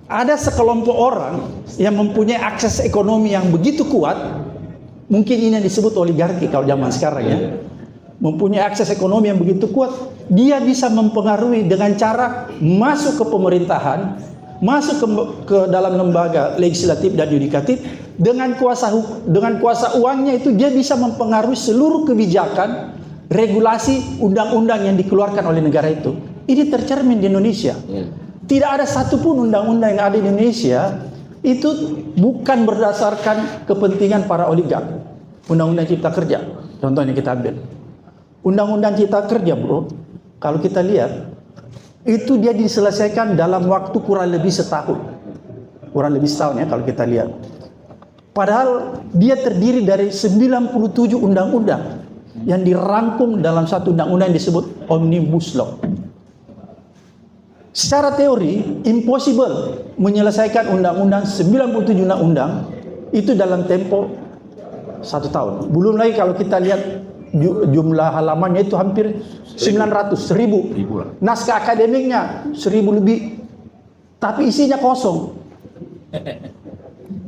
ada sekelompok orang yang mempunyai akses ekonomi yang begitu kuat, mungkin ini yang disebut oligarki kalau zaman sekarang ya, mempunyai akses ekonomi yang begitu kuat, dia bisa mempengaruhi dengan cara masuk ke pemerintahan, masuk ke dalam lembaga legislatif dan yudikatif, dengan kuasa uangnya itu dia bisa mempengaruhi seluruh kebijakan, regulasi, undang-undang yang dikeluarkan oleh negara itu. Ini tercermin di Indonesia. Tidak ada satupun undang-undang yang ada di Indonesia itu bukan berdasarkan kepentingan para oligark. Undang-undang Cipta Kerja, contohnya kita ambil. Undang-undang Cipta Kerja, bro, kalau kita lihat, itu dia diselesaikan dalam waktu kurang lebih setahun. Kurang lebih setahun ya kalau kita lihat. Padahal dia terdiri dari 97 undang-undang yang dirangkum dalam satu undang-undang yang disebut Omnibus Law. Secara teori, impossible menyelesaikan undang-undang 97 undang-undang itu dalam tempo 1 tahun. Belum lagi kalau kita lihat jumlah halamannya itu hampir 900, 1000. Naskah akademiknya 1000 lebih. Tapi isinya kosong.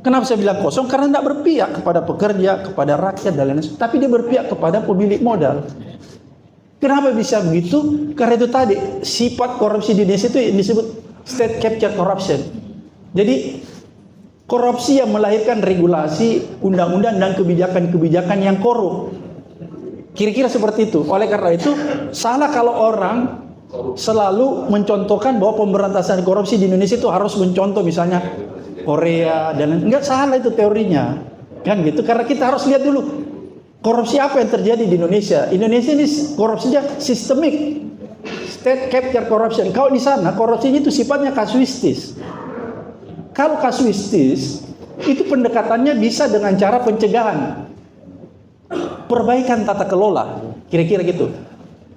Kenapa saya bilang kosong? Karena tidak berpihak kepada pekerja, kepada rakyat dan lain-lain. Tapi dia berpihak kepada pemilik modal. Kenapa bisa begitu? Karena itu tadi, sifat korupsi di Indonesia itu disebut state capture corruption. Jadi, korupsi yang melahirkan regulasi, undang-undang dan kebijakan-kebijakan yang korup. Kira-kira seperti itu. Oleh karena itu, salah kalau orang selalu mencontohkan bahwa pemberantasan korupsi di Indonesia itu harus mencontoh misalnya Korea dan lain-lain. Enggak salah itu teorinya. Kan gitu. Karena kita harus lihat dulu korupsi apa yang terjadi di Indonesia. Indonesia ini korupsinya sistemik, state capture corruption. Kalau di sana korupsinya itu sifatnya kasuistis. Kalau kasuistis itu pendekatannya bisa dengan cara pencegahan, perbaikan tata kelola, kira-kira gitu.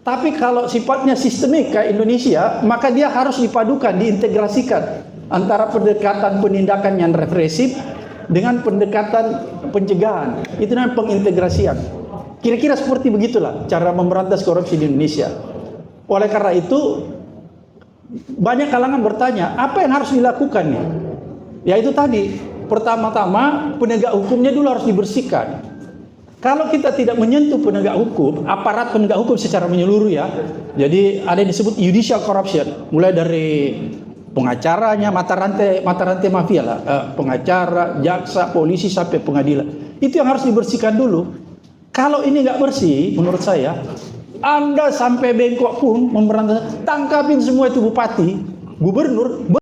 Tapi kalau sifatnya sistemik kayak Indonesia, maka dia harus dipadukan, diintegrasikan antara pendekatan penindakan yang represif dengan pendekatan pencegahan. Itu namanya pengintegrasian. Kira-kira seperti begitulah cara memberantas korupsi di Indonesia. Oleh karena itu, banyak kalangan bertanya, apa yang harus dilakukan nih? Ya itu tadi, pertama-tama penegak hukumnya dulu harus dibersihkan. Kalau kita tidak menyentuh penegak hukum, aparat penegak hukum secara menyeluruh ya. Jadi ada yang disebut judicial corruption, mulai dari pengacaranya, mata rantai mafia lah, pengacara, jaksa, polisi sampai pengadilan. Itu yang harus dibersihkan dulu. Kalau ini nggak bersih, menurut saya, Anda sampai bengkok pun memberantas, tangkapin semua itu bupati, gubernur.